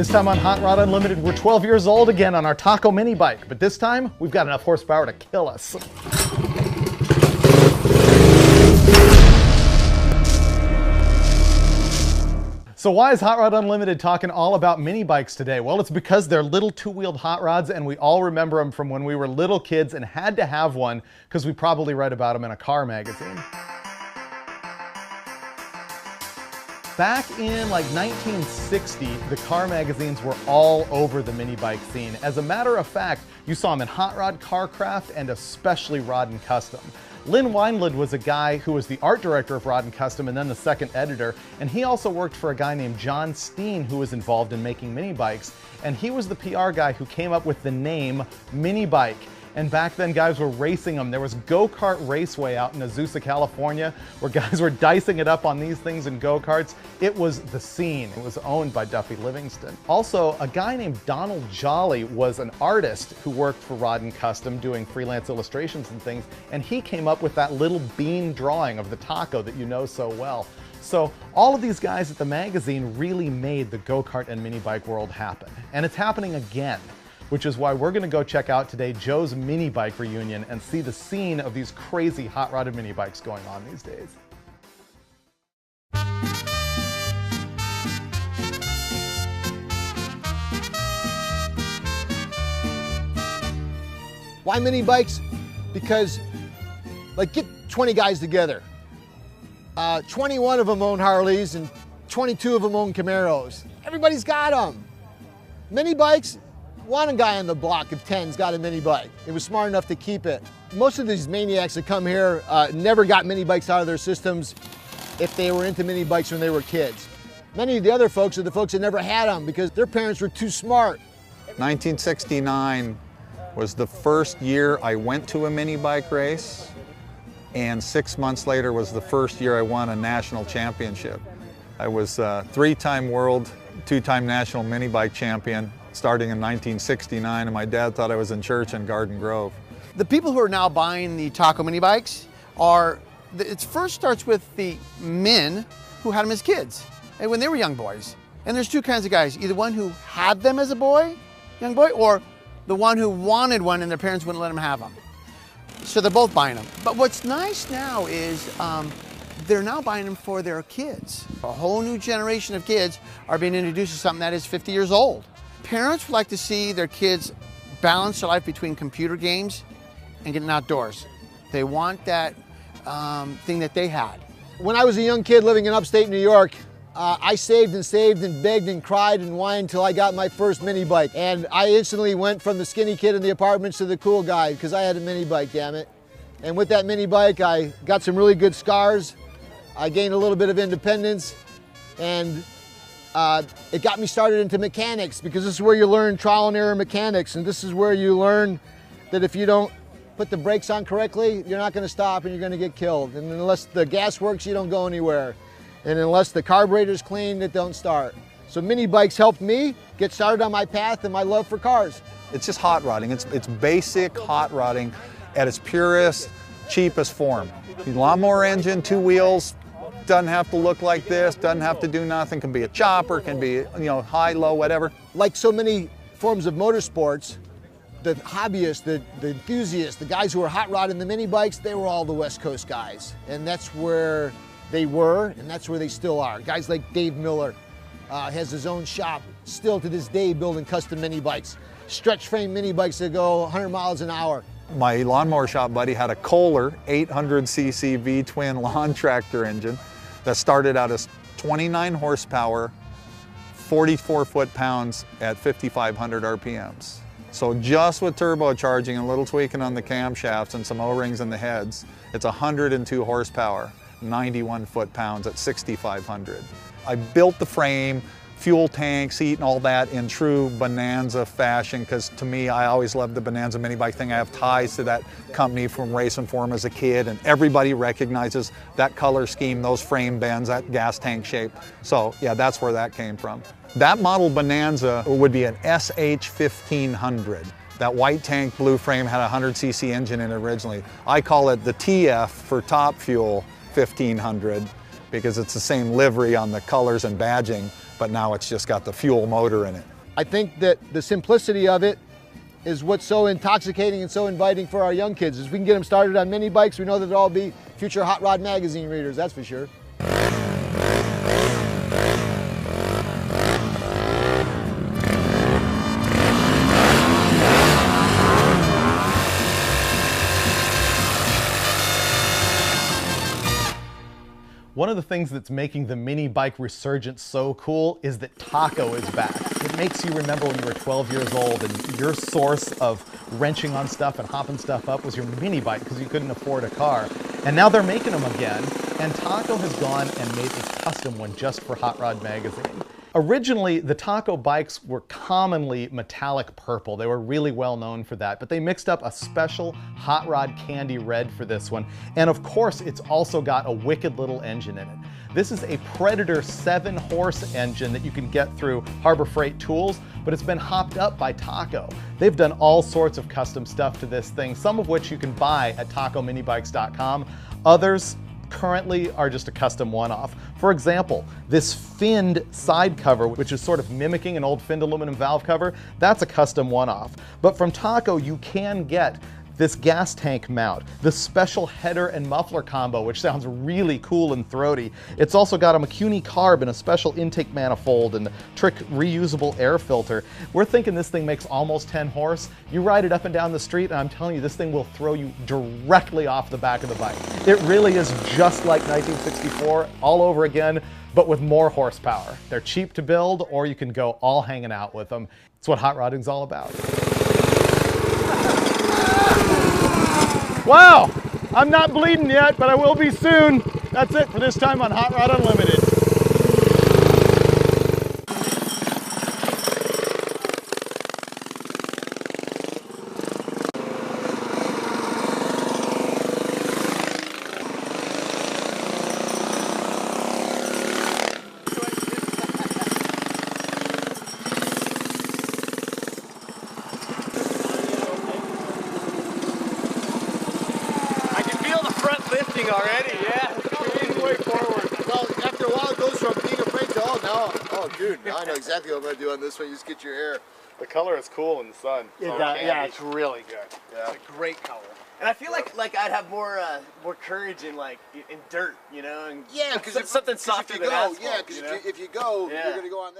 This time on Hot Rod Unlimited, we're 12 years old again on our Taco mini bike, but this time we've got enough horsepower to kill us. So why is Hot Rod Unlimited talking all about mini bikes today? Well, it's because they're little two-wheeled hot rods, and we all remember them from when we were little kids and had to have one because we probably read about them in a car magazine. Back in like 1960, the car magazines were all over the mini bike scene. As a matter of fact, you saw them in Hot Rod, Carcraft, and especially Rod and Custom. Lynn Wineland was a guy who was the art director of Rod and Custom and then the second editor, and he also worked for a guy named John Steen who was involved in making mini bikes, and he was the PR guy who came up with the name mini bike. And back then guys were racing them. There was Go-Kart Raceway out in Azusa, California, where guys were dicing it up on these things in go-karts. It was the scene. It was owned by Duffy Livingston. Also, a guy named Donald Jolly was an artist who worked for Rod and Custom doing freelance illustrations and things, and he came up with that little bean drawing of the taco that you know so well. So all of these guys at the magazine really made the go-kart and mini bike world happen. And it's happening again, which is why we're gonna go check out today Joe's mini bike reunion and see the scene of these crazy hot rodded mini bikes going on these days. Why mini bikes? Because, like, get 20 guys together. 21 of them own Harleys and 22 of them own Camaros. Everybody's got them. Mini bikes, one guy on the block of 10's got a mini bike. He was smart enough to keep it. Most of these maniacs that come here never got mini bikes out of their systems if they were into mini bikes when they were kids. Many of the other folks are the folks that never had them because their parents were too smart. 1969 was the first year I went to a mini bike race, and 6 months later was the first year I won a national championship. I was a three-time world, two-time national mini bike champion, starting in 1969, and my dad thought I was in church in Garden Grove. The people who are now buying the Taco mini bikes it first starts with the men who had them as kids, and when they were young boys. And there's two kinds of guys, either one who had them as a boy, young boy, or the one who wanted one and their parents wouldn't let them have them. So they're both buying them. But what's nice now is they're now buying them for their kids. A whole new generation of kids are being introduced to something that is 50 years old. Parents would like to see their kids balance their life between computer games and getting outdoors. They want that thing that they had. When I was a young kid living in upstate New York, I saved and begged and cried and whined until I got my first mini bike. And I instantly went from the skinny kid in the apartments to the cool guy because I had a mini bike, damn it. And with that mini bike, I got some really good scars. I gained a little bit of independence, and it got me started into mechanics, because this is where you learn trial and error mechanics, and this is where you learn that if you don't put the brakes on correctly, you're not going to stop and you're going to get killed. And unless the gas works, you don't go anywhere. And unless the carburetor's clean, it don't start. So mini bikes helped me get started on my path and my love for cars. It's just hot rodding. It's basic hot rodding at its purest, cheapest form. The lawnmower engine, two wheels, doesn't have to look like this, doesn't have to do nothing, can be a chopper, can be, high, low, whatever. Like so many forms of motorsports, the hobbyists, the enthusiasts, the guys who were hot rodding the mini bikes, they were all the West Coast guys. And that's where they were, and that's where they still are. Guys like Dave Miller has his own shop, still to this day building custom mini bikes, stretch frame mini bikes that go 100 miles an hour. My lawnmower shop buddy had a Kohler 800cc V-twin lawn tractor engine that started out as 29 horsepower, 44 foot-pounds at 5,500 RPMs. So just with turbocharging and a little tweaking on the camshafts and some O-rings in the heads, it's 102 horsepower, 91 foot-pounds at 6,500. I built the frame, fuel tank, seat, and all that in true Bonanza fashion, because to me, I always loved the Bonanza mini bike thing. I have ties to that company from racing for them as a kid, and everybody recognizes that color scheme, those frame bends, that gas tank shape. So yeah, that's where that came from. That model Bonanza would be an SH 1500. That white tank blue frame had a 100cc engine in it originally. I call it the TF for Top Fuel 1500 because it's the same livery on the colors and badging, but now it's just got the fuel motor in it. I think that the simplicity of it is what's so intoxicating and so inviting for our young kids. If we can get them started on mini bikes, we know that they'll all be future Hot Rod magazine readers, that's for sure. One of the things that's making the mini bike resurgence so cool is that taco is back. It makes you remember when you were 12 years old and your source of wrenching on stuff and hopping stuff up was your mini bike because you couldn't afford a car. And now they're making them again, and Taco has gone and made a custom one just for Hot Rod magazine. Originally, the Taco bikes were commonly metallic purple. They were really well known for that, but they mixed up a special Hot Rod candy red for this one. And of course, it's also got a wicked little engine in it. This is a Predator 7-horse engine that you can get through Harbor Freight Tools, but it's been hopped up by Taco. They've done all sorts of custom stuff to this thing, some of which you can buy at tacominibikes.com. Others currently are just a custom one-off. For example, this finned side cover, which is sort of mimicking an old finned aluminum valve cover, that's a custom one-off. But from Taco, you can get this gas tank mount, the special header and muffler combo, which sounds really cool and throaty. It's also got a McCuney carb and a special intake manifold and a trick reusable air filter. We're thinking this thing makes almost 10 horse. You ride it up and down the street and I'm telling you, this thing will throw you directly off the back of the bike. It really is just like 1964 all over again, but with more horsepower. They're cheap to build, or you can go all hanging out with them. It's what hot rodding's all about. Wow, I'm not bleeding yet, but I will be soon. That's it for this time on Hot Rod Unlimited. Already, yeah. Way forward. Well, after a while, it goes from being afraid to, oh, dude, now I know exactly what I'm going to do on this one. You just get your hair. The color is cool in the sun. Yeah, it's really good. Yeah. It's a great color. And I feel like I'd have more courage in in dirt, you know. And yeah, because something softer than asphalt. Yeah, because if you go, you're going to go on that.